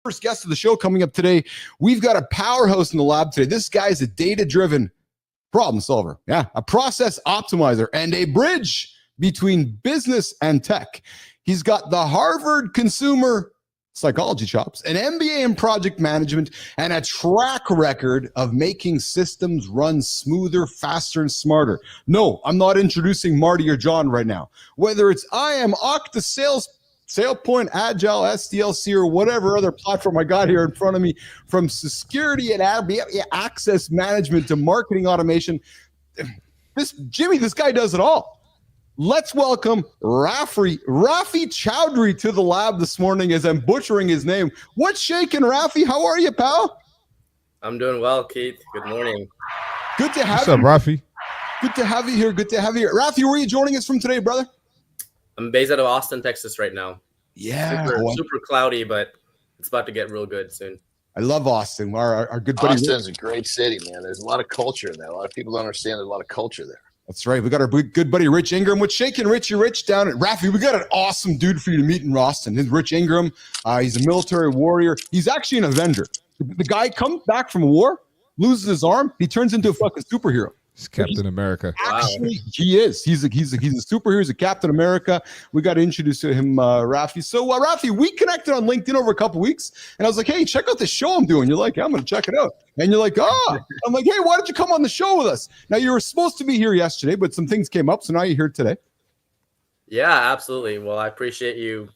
First guest of the show coming up today. We've got a powerhouse in the lab today. This guy is a data-driven problem solver. Yeah, a process optimizer and a bridge between business and tech. He's got the Harvard consumer psychology chops, an MBA in project management, and a track record of making systems run smoother, faster, and smarter. No, I'm not introducing Marty or John right now. Whether it's IAM, Okta, SailPoint, Agile, SDLC, or whatever other platform I got here in front of me, from security and access management to marketing automation, this guy does it all. Let's welcome Rafi Chowdhury to the lab this morning, as I'm butchering his name. What's shaking, Rafi? How are you, pal? I'm doing well, Keith. Good morning. Good to have you. What's up, Rafi? Good to have you here. Good to have you here. Rafi, where are you joining us from today, brother? I'm based out of Austin, Texas right now. Yeah. Super cloudy, but it's about to get real good soon. I love Austin. Our good buddy. Austin's a great city, man. There's a lot of culture in there. A lot of people don't understand there's a lot of culture there. That's right. We got our good buddy Rich Ingram. What's shaking, Richie Rich down at Rafi? We got an awesome dude for you to meet in Austin. This is Rich Ingram. He's a military warrior. He's actually an Avenger. The guy comes back from war, loses his arm, he turns into a fucking superhero. It's Captain America. Actually, he is. He's a superhero. He's a Captain America. We got to introduce him, Rafi. So, Rafi, we connected on LinkedIn over a couple weeks, and I was like, "Hey, check out this show I'm doing." You're like, yeah, "I'm going to check it out," and you're like, "Oh," I'm like, "Hey, why don't you come on the show with us?" Now, you were supposed to be here yesterday, but some things came up, so now you're here today. Yeah, absolutely. Well, I appreciate you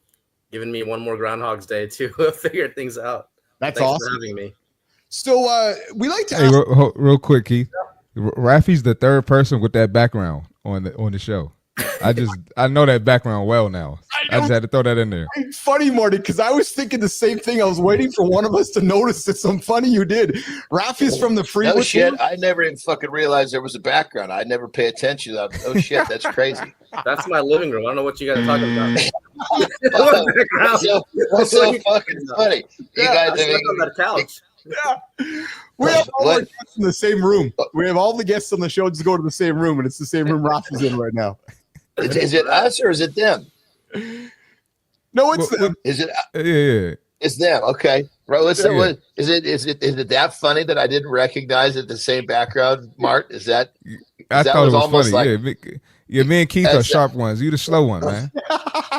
giving me one more Groundhog's Day to figure things out. That's Thanks awesome. for having me. So, we like to. Hey, real quick, Keith. Rafi's the third person with that background on the show. I know that background well now. I just had to throw that in there. Funny, Marty, because I was thinking the same thing. I was waiting for one of us to notice it. Some funny you did. Rafi's from the free. No shit. I never even fucking realized there was a background. I never pay attention to that. Oh shit, that's crazy. That's my living room. I don't know what you guys are talking about. What's so fucking funny? You guys on that couch. Yeah. We have all our guests in the same room. We have all the guests on the show just go to the same room, and it's the same room Rafi's in right now. Is it us or is it them? No, it's them. Is it? Yeah. It's them. Okay. Right. Is it that funny that I didn't recognize it? The same background, Mart? Is that? I thought it was funny. Yeah, me and Keith are sharp ones. You the slow one, man.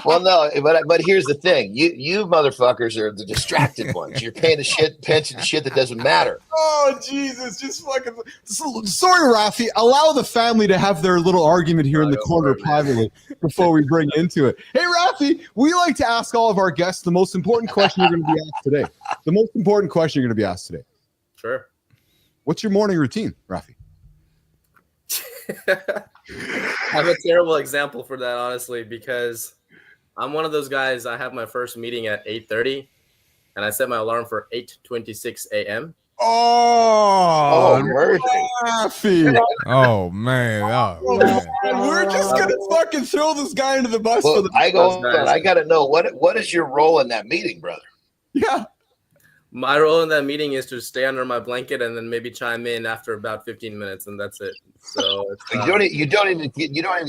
Well, no, but here's the thing. You motherfuckers are the distracted ones. You're paying attention to shit that doesn't matter. Oh, Jesus. Just fucking. Sorry, Rafi. Allow the family to have their little argument here in the corner privately before we bring into it. Hey, Rafi, we like to ask all of our guests the most important question you're going to be asked today. The most important question you're going to be asked today. Sure. What's your morning routine, Rafi? I'm a terrible example for that, honestly, because I'm one of those guys. I have my first meeting at 8:30, and I set my alarm for 8:26 a.m. Oh, Rafi. Oh, man. We're just going to fucking throw this guy into the bus. Well, I got to know, what is your role in that meeting, brother? Yeah. My role in that meeting is to stay under my blanket and then maybe chime in after about 15 minutes, and that's it. So you don't even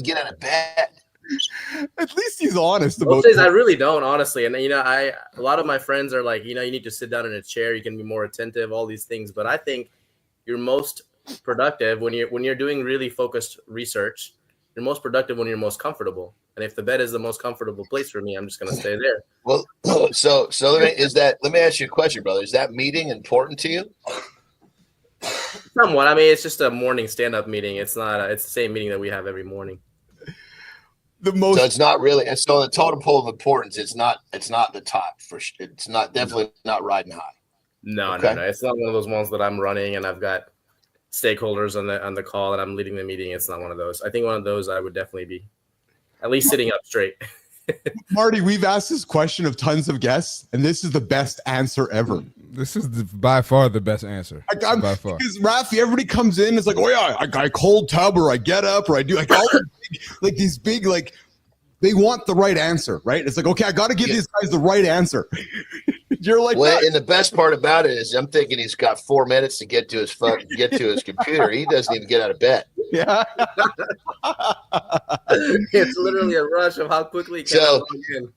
get out of bed. At least he's honest about Most days I really don't, honestly. And a lot of my friends are like, you need to sit down in a chair, you can be more attentive, all these things. But I think you're most productive when you're doing really focused research. You're most productive when you're most comfortable. And if the bed is the most comfortable place for me, I'm just going to stay there. Well, so let me ask you a question, brother. Is that meeting important to you? Somewhat. I mean, it's just a morning stand-up meeting. It's not. It's the same meeting that we have every morning. So it's not really. And so the totem pole of importance, it's not the top for. It's not definitely not riding high. No. It's not one of those ones that I'm running and I've got stakeholders on the call and I'm leading the meeting. It's not one of those. I think one of those I would definitely be at least sitting up straight. Marty, we've asked this question of tons of guests, and this is the best answer ever. This is by far the best answer. By far. Because Rafi, everybody comes in, it's like, oh yeah, I cold tub or I get up or I do like all these big they want the right answer, right? It's like, okay, I got to give these guys the right answer. You're like, well, and the best part about it is I'm thinking he's got 4 minutes to get to his computer. He doesn't even get out of bed. Yeah. It's literally a rush of how quickly can I log in.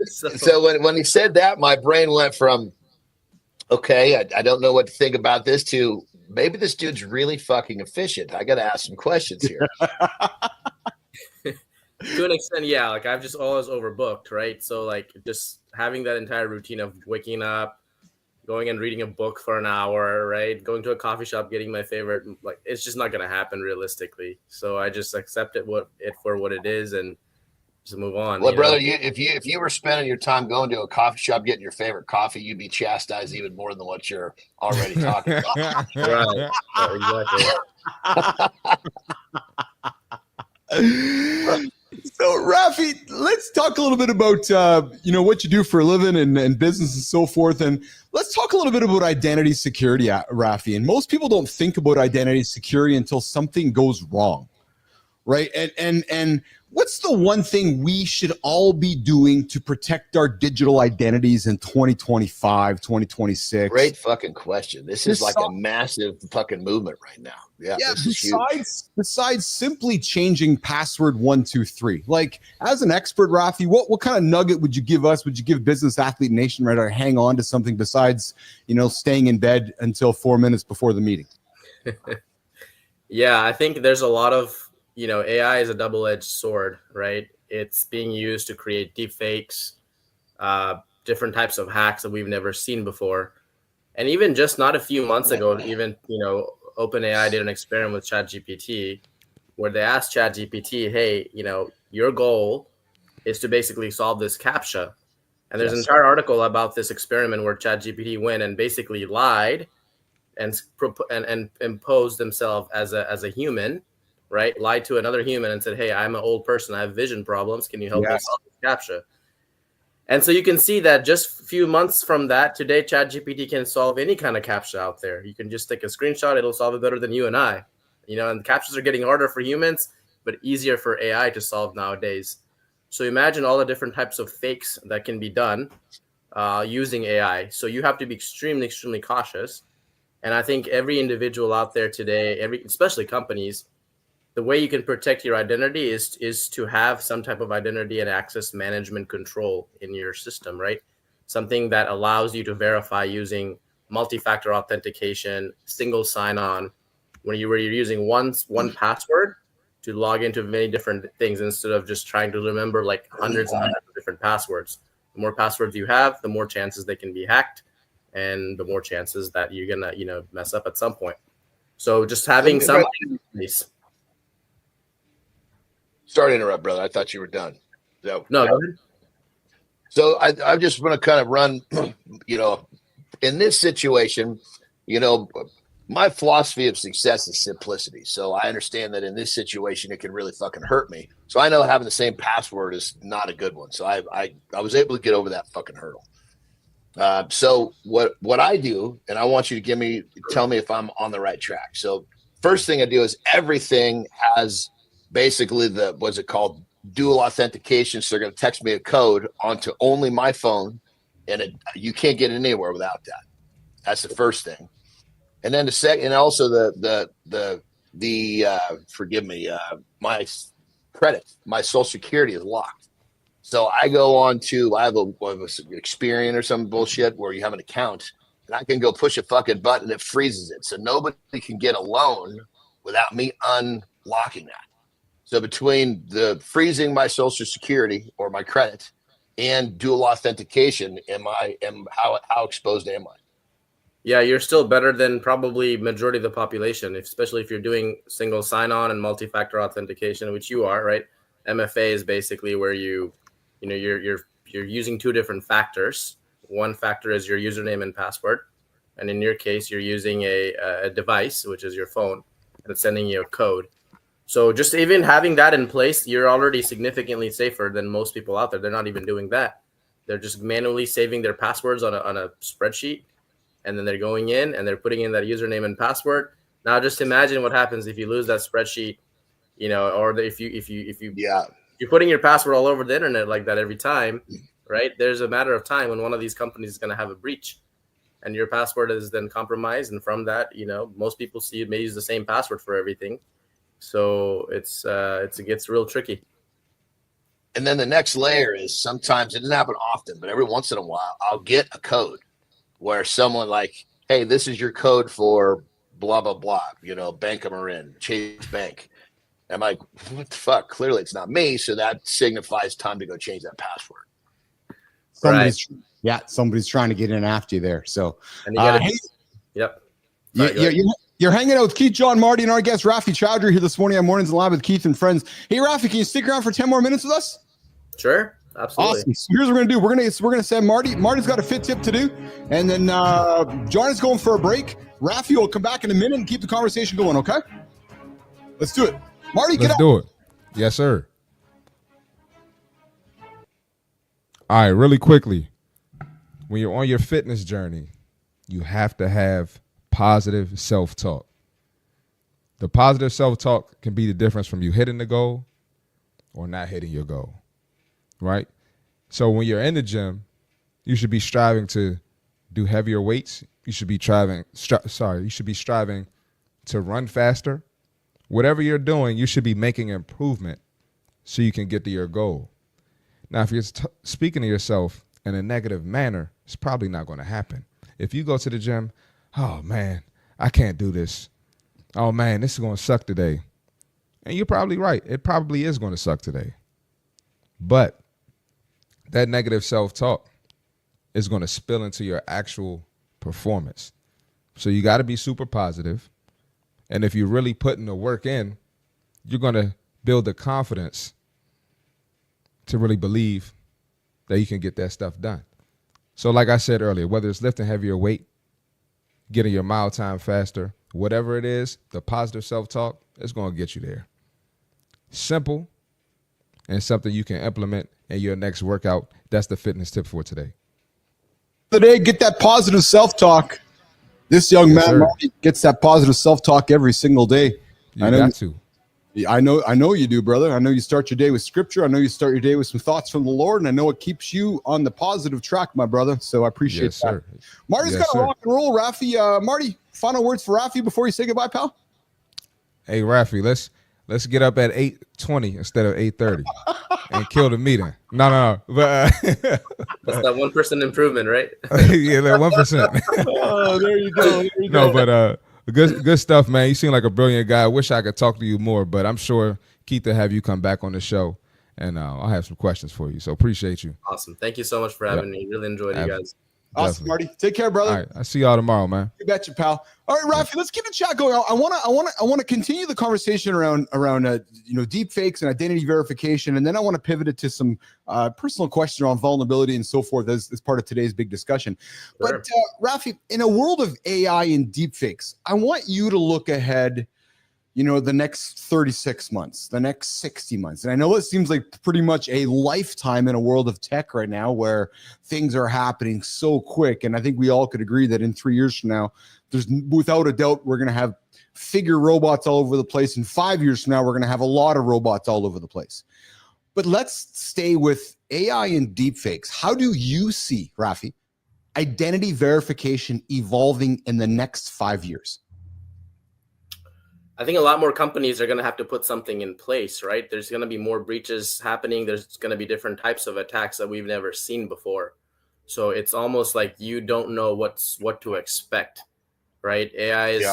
So when he said that, my brain went from okay, I don't know what to think about this, to maybe this dude's really fucking efficient. I got to ask some questions here. To an extent, yeah. Like I've just always overbooked, right? So like just having that entire routine of waking up, going and reading a book for an hour, right? Going to a coffee shop, getting my favorite, like it's just not going to happen realistically. So I just accept it for what it is and just move on. Well, brother, if you were spending your time going to a coffee shop getting your favorite coffee, you'd be chastised even more than what you're already talking about. Right. Exactly. So, Rafi, let's talk a little bit about what you do for a living and business and so forth, and let's talk a little bit about identity security, Rafi. And most people don't think about identity security until something goes wrong, right? And what's the one thing we should all be doing to protect our digital identities in 2025, 2026? Great fucking question. This is like a massive fucking movement right now. Yeah. Besides simply changing password 123, like as an expert, Rafi, what kind of nugget would you give us? Would you give Business Athlete Nation right to hang on to something besides, staying in bed until 4 minutes before the meeting? Yeah, I think there's a lot of, AI is a double-edged sword, right? It's being used to create deep fakes, different types of hacks that we've never seen before. And even just not a few months ago, even, OpenAI did an experiment with ChatGPT where they asked ChatGPT, hey, your goal is to basically solve this CAPTCHA. And there's an entire article about this experiment where ChatGPT went and basically lied and imposed themselves as a human, right? Lied to another human and said, hey, I'm an old person. I have vision problems. Can you help me solve this CAPTCHA? And so you can see that just a few months from that, today, ChatGPT can solve any kind of CAPTCHA out there. You can just take a screenshot. It'll solve it better than you and I. And the CAPTCHAs are getting harder for humans, but easier for AI to solve nowadays. So imagine all the different types of fakes that can be done using AI. So you have to be extremely, extremely cautious. And I think every individual out there today, especially companies, the way you can protect your identity is to have some type of identity and access management control in your system, right? Something that allows you to verify using multi-factor authentication, single sign-on, where you're using one password to log into many different things instead of just trying to remember like hundreds and hundreds of different passwords. The more passwords you have, the more chances they can be hacked, and the more chances that you're gonna mess up at some point. So just having some. Sorry to interrupt, brother. I thought you were done. So, no, go ahead. So I just want to kind of run, in this situation, my philosophy of success is simplicity. So I understand that in this situation, it can really fucking hurt me. So I know having the same password is not a good one. So I was able to get over that fucking hurdle. So what I do, and I want you to tell me if I'm on the right track. So first thing I do is everything has basically what's it called? Dual authentication. So they're going to text me a code onto only my phone, and you can't get it anywhere without that. That's the first thing. And then the second, and also forgive me, my credit, my Social Security is locked. So I go on to, I have a Experian or some bullshit where you have an account, and I can go push a fucking button and it freezes it. So nobody can get a loan without me unlocking that. So between the freezing my Social Security or my credit and dual authentication, how exposed am I? Yeah, you're still better than probably majority of the population, especially if you're doing single sign-on and multi-factor authentication, which you are, right? MFA is basically where you're using two different factors. One factor is your username and password, and in your case, you're using a device, which is your phone, and it's sending you a code. So just even having that in place, you're already significantly safer than most people out there. They're not even doing that. They're just manually saving their passwords on a spreadsheet, and then they're going in and they're putting in that username and password. Now, just imagine what happens if you lose that spreadsheet, or if you're putting your password all over the internet like that every time, right? There's a matter of time when one of these companies is going to have a breach, and your password is then compromised. And from that, most people may use the same password for everything. So it gets real tricky. And then the next layer is sometimes, it doesn't happen often, but every once in a while, I'll get a code where someone like, hey, this is your code for blah, blah, blah, you know, Bank of Marin, Chase Bank. I'm like, what the fuck? Clearly it's not me. So that signifies time to go change that password. Somebody's trying to get in after you there. So, and you gotta hey, yep. You're hanging out with Keith, John, Marty, and our guest Rafi Chowdhury here this morning on Mornings in Live with Keith and friends. Hey, Rafi, can you stick around for 10 more minutes with us? Sure, absolutely. Awesome. So here's what we're gonna do. We're gonna send Marty. Marty's got a fit tip to do, and then John is going for a break. Rafi will come back in a minute and keep the conversation going. Okay, let's do it. Marty, let's do it. Yes, sir. All right, really quickly. When you're on your fitness journey, you have to have positive self-talk. The positive self-talk can be the difference from you hitting the goal or not hitting your goal, right? So when you're in the gym, you should be striving to do heavier weights. You should be striving to run faster. Whatever you're doing, you should be making improvement so you can get to your goal. Now, if you're speaking to yourself in a negative manner, it's probably not going to happen. If you go to the gym, oh, man, I can't do this. Oh, man, this is going to suck today. And you're probably right. It probably is going to suck today. But that negative self-talk is going to spill into your actual performance. So you got to be super positive. And if you're really putting the work in, you're going to build the confidence to really believe that you can get that stuff done. So like I said earlier, whether it's lifting heavier weight, getting your mile time faster, whatever it is, the positive self-talk is going to get you there. Simple and something you can implement in your next workout. That's the fitness tip for today. Today, get that positive self-talk. This young man Marty, gets that positive self-talk every single day. You got to. I know you do, brother. I know you start your day with scripture. I know you start your day with some thoughts from the Lord, and I know it keeps you on the positive track, my brother. So I appreciate that. Sir. Marty's got to rock and roll. Rafi, Marty, final words for Rafi before you say goodbye, pal? Hey, Rafi, let's get up at 8:20 instead of 8:30 and kill the meeting. No. But that's that 1% improvement, right? Yeah, that 1%. Oh, there you go. No, but good stuff, man. You seem like a brilliant guy. I wish I could talk to you more, but I'm sure Keith will have you come back on the show, and I'll have some questions for you. So appreciate you. Awesome. Thank you so much for having me. Really enjoyed you guys. Awesome, Marty. Take care, brother. All right, I'll see y'all tomorrow, man. You betcha, pal. All right, Rafi, let's keep the chat going. I want to continue the conversation around deep fakes and identity verification, and then I want to pivot it to some personal questions around vulnerability and so forth as part of today's big discussion. Sure. But Rafi, in a world of AI and deep fakes, I want you to look ahead, the next 36 months, the next 60 months. And I know it seems like pretty much a lifetime in a world of tech right now where things are happening so quick. And I think we all could agree that in 3 years from now, there's without a doubt, we're going to have figure robots all over the place. In 5 years from now, we're going to have a lot of robots all over the place. But let's stay with AI and deepfakes. How do you see, Rafi, identity verification evolving in the next 5 years? I think a lot more companies are going to have to put something in place, right? There's going to be more breaches happening. There's going to be different types of attacks that we've never seen before. So it's almost like you don't know what to expect, right? AI is,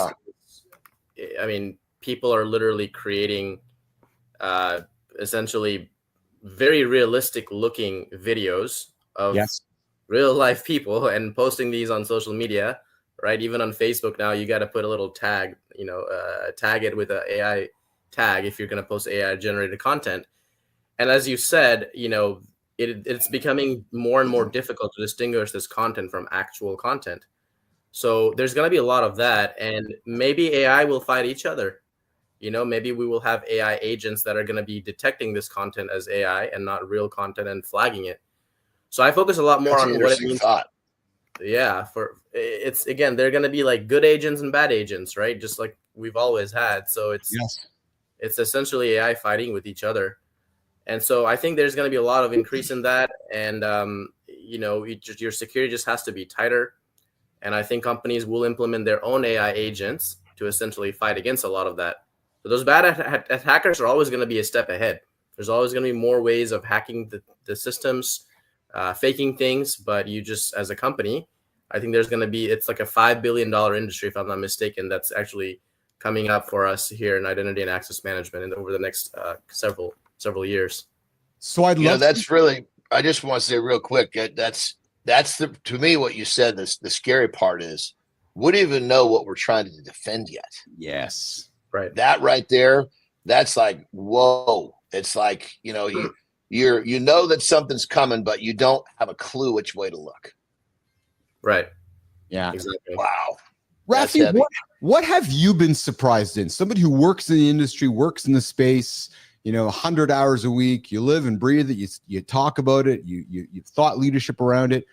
I mean, people are literally creating essentially very realistic looking videos of real life people and posting these on social media. Right, even on Facebook now, you got to put a little tag, tag it with an AI tag if you're going to post AI generated content. And as you said, it's becoming more and more difficult to distinguish this content from actual content. So there's going to be a lot of that, and maybe AI will fight each other. Maybe we will have AI agents that are going to be detecting this content as AI and not real content and flagging it. So I focus a lot more on what it means. Yeah, it's again, they're going to be like good agents and bad agents, right? Just like we've always had. So it's essentially AI fighting with each other. And so I think there's going to be a lot of increase in that. And, your security just has to be tighter. And I think companies will implement their own AI agents to essentially fight against a lot of that. So those bad attackers are always going to be a step ahead. There's always going to be more ways of hacking the systems, faking things, but you just, as a company, I think there's going to be, it's like a $5 billion industry, if I'm not mistaken, that's actually coming up for us here in identity and access management over the next several years. So I'd love that's really, I just want to say real quick, that's to me, what you said, the scary part is we don't even know what we're trying to defend yet. Yes. Right. That right there, that's like, whoa. It's like, you know that something's coming, but you don't have a clue which way to look. Right. Yeah. Exactly. Wow. Rafi, what have you been surprised in? Somebody who works in the industry, works in the space, 100 hours a week, you live and breathe it, you talk about it, you've thought leadership around it.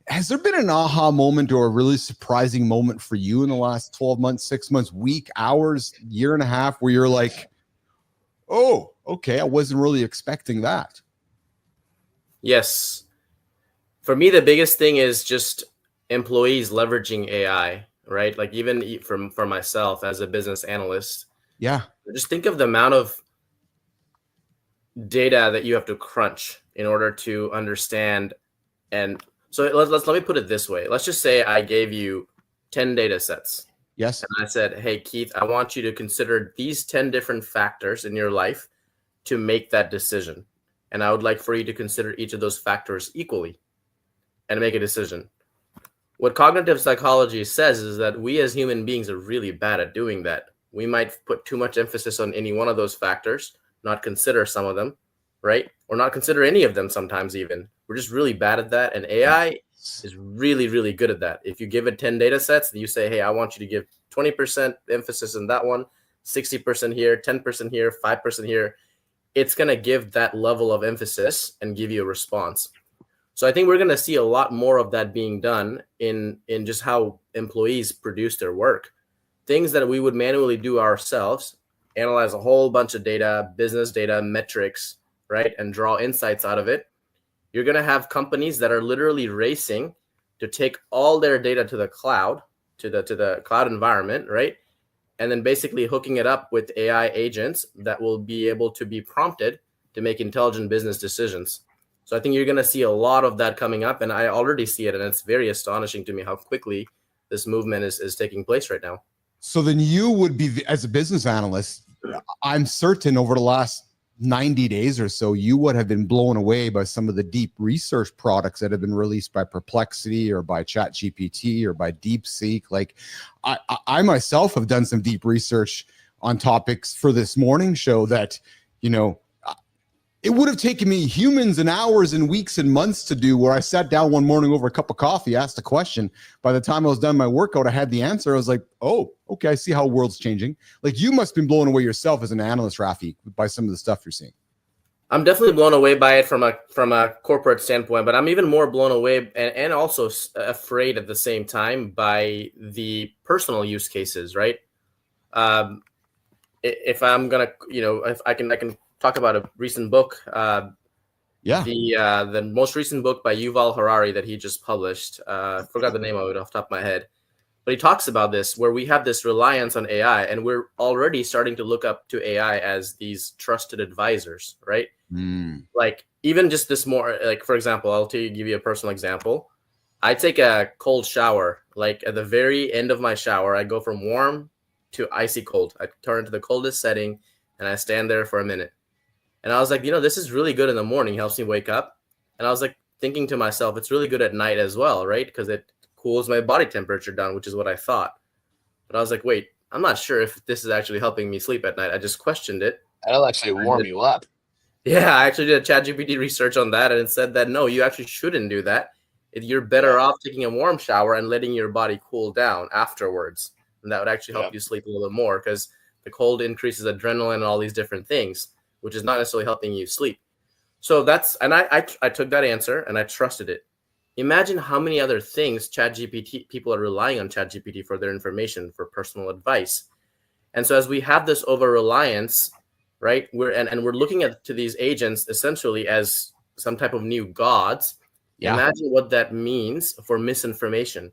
Has there been an aha moment or a really surprising moment for you in the last 12 months, 6 months, week, hours, year and a half, where you're like, oh, okay, I wasn't really expecting that? Yes. For me, the biggest thing is just employees leveraging AI, right? Like even for myself as a business analyst. Yeah. Just think of the amount of data that you have to crunch in order to understand. And so let me put it this way. Let's just say I gave you 10 data sets. Yes. And I said, hey, Keith, I want you to consider these 10 different factors in your life to make that decision. And I would like for you to consider each of those factors equally and make a decision. What cognitive psychology says is that we as human beings are really bad at doing that. We might put too much emphasis on any one of those factors, not consider some of them, right? Or not consider any of them sometimes even. We're just really bad at that. And AI is really, really good at that. If you give it 10 data sets and you say, hey, I want you to give 20% emphasis in that one, 60% here, 10% here, 5% here, it's going to give that level of emphasis and give you a response. So I think we're going to see a lot more of that being done in just how employees produce their work. Things that we would manually do ourselves, analyze a whole bunch of data, business data, metrics, right, and draw insights out of it. You're going to have companies that are literally racing to take all their data to the cloud, to the cloud environment, right? And then basically hooking it up with AI agents that will be able to be prompted to make intelligent business decisions. So I think you're going to see a lot of that coming up, and I already see it, and it's very astonishing to me how quickly this movement is taking place right now. So then you would be, as a business analyst, I'm certain over the last 90 days or so, you would have been blown away by some of the deep research products that have been released by Perplexity or by ChatGPT or by DeepSeek. Like I myself have done some deep research on topics for this morning show that, it would have taken me humans and hours and weeks and months to do, where I sat down one morning over a cup of coffee, asked a question. By the time I was done my workout, I had the answer. I was like, oh, okay, I see how the world's changing. Like, you must have been blown away yourself as an analyst, Rafi, by some of the stuff you're seeing. I'm definitely blown away by it from a corporate standpoint, but I'm even more blown away and also afraid at the same time by the personal use cases, right? If I'm gonna, if I can talk about a recent book. The most recent book by Yuval Harari that he just published. I forgot the name of it off the top of my head. But he talks about this, where we have this reliance on AI, and we're already starting to look up to AI as these trusted advisors, right? Like even just this more, like, for example, I'll give you a personal example. I take a cold shower. Like at the very end of my shower, I go from warm to icy cold. I turn to the coldest setting and I stand there for a minute. And I was like, this is really good in the morning, helps me wake up. And I was like thinking to myself, it's really good at night as well, right? Because it cools my body temperature down, which is what I thought. But I was like, wait, I'm not sure if this is actually helping me sleep at night. I just questioned it. That'll actually warm you up. Yeah, I actually did a ChatGPT research on that, and it said that no, you actually shouldn't do that. You're better off taking a warm shower and letting your body cool down afterwards. And that would actually help you sleep a little bit more, because the cold increases adrenaline and all these different things, which is not necessarily helping you sleep. So I took that answer and I trusted it. Imagine how many other things people are relying on ChatGPT for their information, for personal advice. And so as we have this over reliance, right, we're looking to these agents essentially as some type of new gods. Yeah. Imagine what that means for misinformation,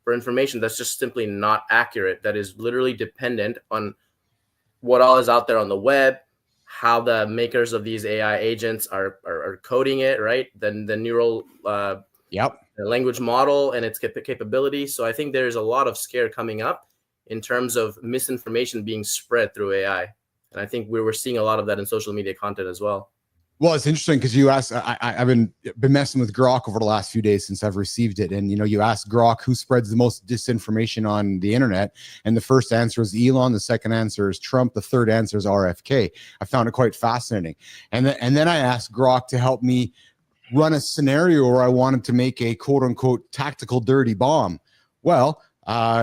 for information that's just simply not accurate, that is literally dependent on what all is out there on the web, how the makers of these AI agents are coding it, right? Then the neural Yep. the language model and its capability. So I think there's a lot of scare coming up in terms of misinformation being spread through AI. And I think we were seeing a lot of that in social media content as well. Well, it's interesting because you asked. I've been messing with Grok over the last few days since I've received it, and you asked Grok who spreads the most disinformation on the internet, and the first answer is Elon, the second answer is Trump, the third answer is RFK. I found it quite fascinating, and then I asked Grok to help me run a scenario where I wanted to make a quote unquote tactical dirty bomb. Well,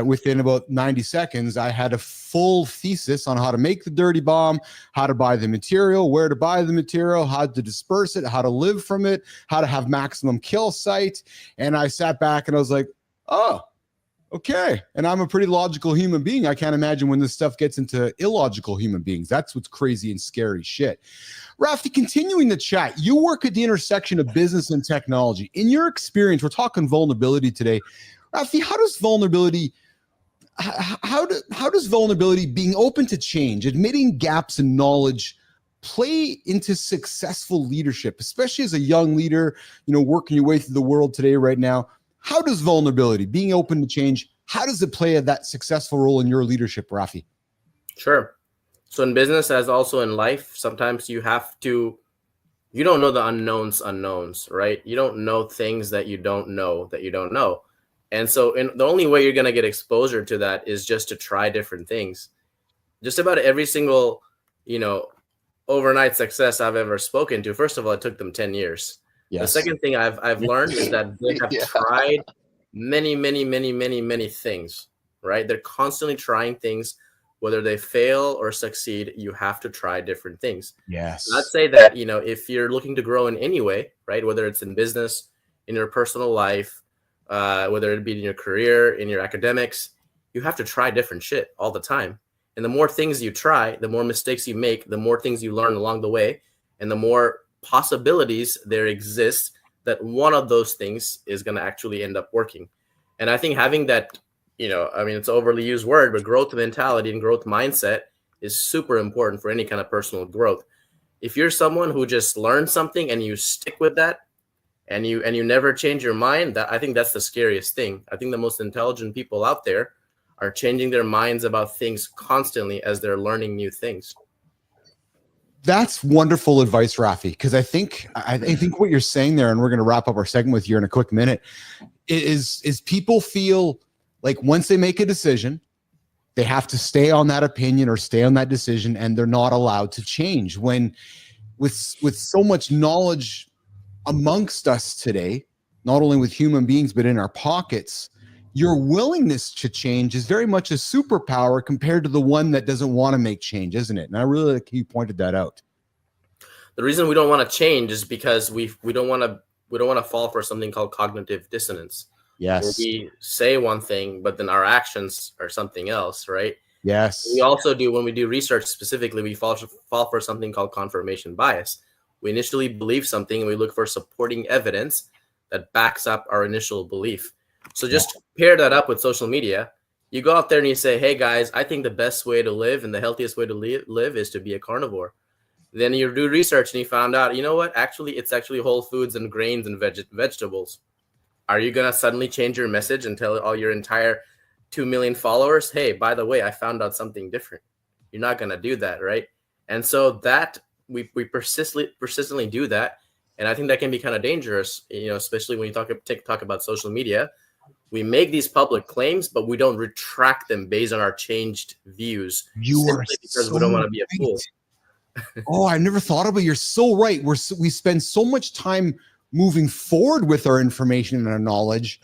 within about 90 seconds, I had a full thesis on how to make the dirty bomb, how to buy the material, where to buy the material, how to disperse it, how to live from it, how to have maximum kill site. And I sat back and I was like, oh, okay. And I'm a pretty logical human being. I can't imagine when this stuff gets into illogical human beings. That's what's crazy and scary shit. Rafi, continuing the chat, you work at the intersection of business and technology. In your experience, we're talking vulnerability today. Rafi, how does vulnerability being open to change, admitting gaps in knowledge, play into successful leadership, especially as a young leader, working your way through the world today, right now? How does vulnerability, being open to change, how does it play that successful role in your leadership, Rafi? Sure. So in business, as also in life, sometimes you don't know the unknowns, right? You don't know things that you don't know. And so the only way you're going to get exposure to that is just to try different things. Just about every single, overnight success I've ever spoken to, first of all, it took them 10 years. Yes. The second thing I've learned is that they have tried many things, right? They're constantly trying things. Whether they fail or succeed, you have to try different things. Yes. Let's say that, if you're looking to grow in any way, right? Whether it's in business, in your personal life, whether it be in your career, in your academics, you have to try different shit all the time. And the more things you try, the more mistakes you make, the more things you learn along the way, and the more possibilities there exist that one of those things is going to actually end up working. And I think having that, it's an overly used word, but growth mentality and growth mindset is super important for any kind of personal growth. If you're someone who just learns something and you stick with that, and you never change your mind, I think that's the scariest thing. I think the most intelligent people out there are changing their minds about things constantly as they're learning new things. That's wonderful advice, Rafi, because I think what you're saying there, and we're going to wrap up our segment with you in a quick minute, is people feel like once they make a decision, they have to stay on that opinion or stay on that decision, and they're not allowed to change. When with so much knowledge amongst us today, not only with human beings, but in our pockets, your willingness to change is very much a superpower compared to the one that doesn't want to make change, isn't it? And I really like you pointed that out. The reason we don't want to change is because we don't want to fall for something called cognitive dissonance. Yes. Where we say one thing, but then our actions are something else, right? Yes. We also do, when we do research specifically, we fall for something called confirmation bias. We initially believe something and we look for supporting evidence that backs up our initial belief. So just pair that up with social media. You go out there and you say, hey guys, I think the best way to live and the healthiest way to live is to be a carnivore. Then you do research and you found out, you know what? Actually, it's actually whole foods and grains and vegetables. Are you going to suddenly change your message and tell all your entire 2 million followers, hey, by the way, I found out something different? You're not going to do that, right? And so that we persistently do that. And I think that can be kind of dangerous, especially when you talk about social media. We make these public claims, but we don't retract them based on our changed views. Because we don't want to be a fool. Oh, I never thought about it. You're so right. We spend so much time moving forward with our information and our knowledge.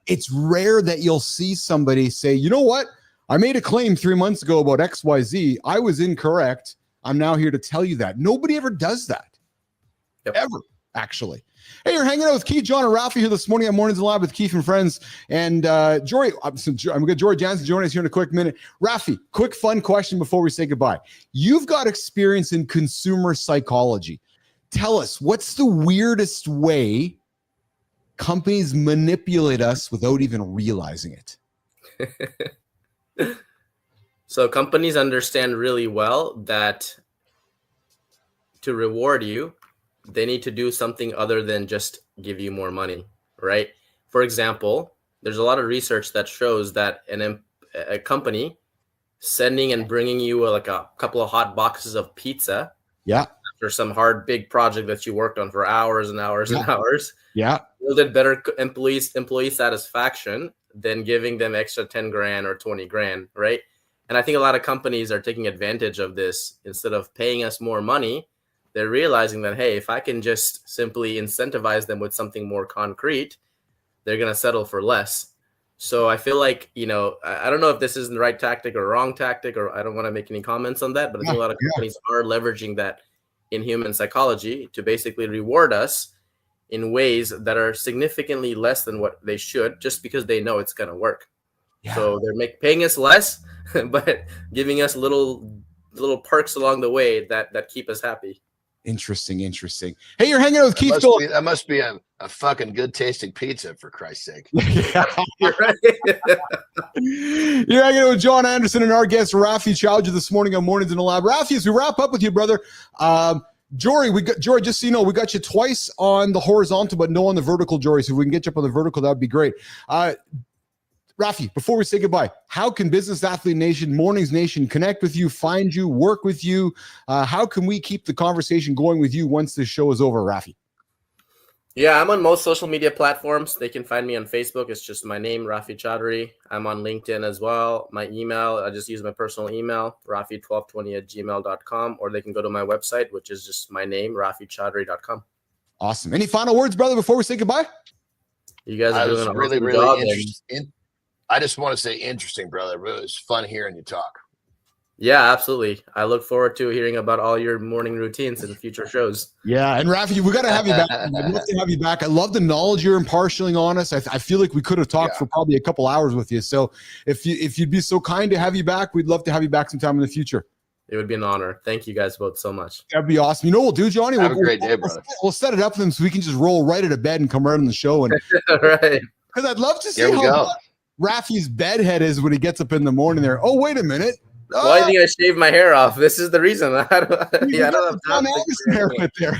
It's rare that you'll see somebody say, you know what? I made a claim 3 months ago about XYZ. I was incorrect. I'm now here to tell you that. Nobody ever does that. Yep. Ever, actually. Hey, you're hanging out with Keith, John, and Rafi here this morning on Mornings in Lab with Keith and friends. And Jory, I'm going to Jory Jansen join us here in a quick minute. Rafi, quick fun question before we say goodbye. You've got experience in consumer psychology. Tell us, what's the weirdest way companies manipulate us without even realizing it? So companies understand really well that to reward you, they need to do something other than just give you more money, right? For example, there's a lot of research that shows that a company sending and bringing you like a couple of hot boxes of pizza, Yeah. after some hard big project that you worked on for hours and hours and hours, Yeah. yielded better employee satisfaction than giving them extra 10 grand or 20 grand, right? And I think a lot of companies are taking advantage of this. Instead of paying us more money, they're realizing that, hey, if I can just simply incentivize them with something more concrete, they're going to settle for less. So I feel like, I don't know if this is the right tactic or wrong tactic, or I don't want to make any comments on that, but I think a lot of companies are leveraging that in human psychology to basically reward us in ways that are significantly less than what they should, just because they know it's going to work. Yeah. So they're paying us less, but giving us little perks along the way that keep us happy. Interesting. Hey, you're hanging out with Keith. That must be a fucking good tasting pizza, for Christ's sake. You're right. You're hanging out with John Anderson and our guest Rafi Chowdhury this morning on Mornings in the Lab. Rafi, as we wrap up with you, brother, Jory, just so you know, we got you twice on the horizontal, but no on the vertical, Jory. So if we can get you up on the vertical, that would be great. Rafi, before we say goodbye, how can Business Athlete Nation, Mornings Nation connect with you, find you, work with you? How can we keep the conversation going with you once this show is over, Rafi? Yeah, I'm on most social media platforms. They can find me on Facebook. It's just my name, Rafi Chowdhury. I'm on LinkedIn as well. My email, I just use my personal email, rafi1220@gmail.com, or they can go to my website, which is just my name, rafichowdhury.com. Awesome. Any final words, brother, before we say goodbye? You guys are doing a really job, interesting. I just want to say interesting, brother. It was fun hearing you talk. Yeah, absolutely. I look forward to hearing about all your morning routines in future shows. Yeah, and Rafi, we got to have you back. I'd love to have you back. I love the knowledge you're impartialing on us. I feel like we could have talked for probably a couple hours with you. So if you'd be so kind to have you back, we'd love to have you back sometime in the future. It would be an honor. Thank you guys both so much. That'd be awesome. You know what we'll do, Johnny? Have a great day, brother. We'll set it up for them so we can just roll right out of bed and come right on the show. And right. Because I'd love to see how Rafi's bedhead is when he gets up in the morning there. Oh, wait a minute. Why do you think I shaved my hair off? This is the reason. I don't have time. Hair right there.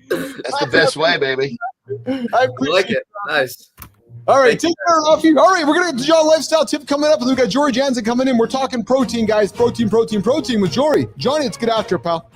That's the best way, baby. I like it. Nice. All right, take care, Rafi. All right, we're going to get the John Lifestyle Tip coming up, and we've got Jory Jansen coming in. We're talking protein, guys. Protein with Jory. Johnny, let's get after it, pal.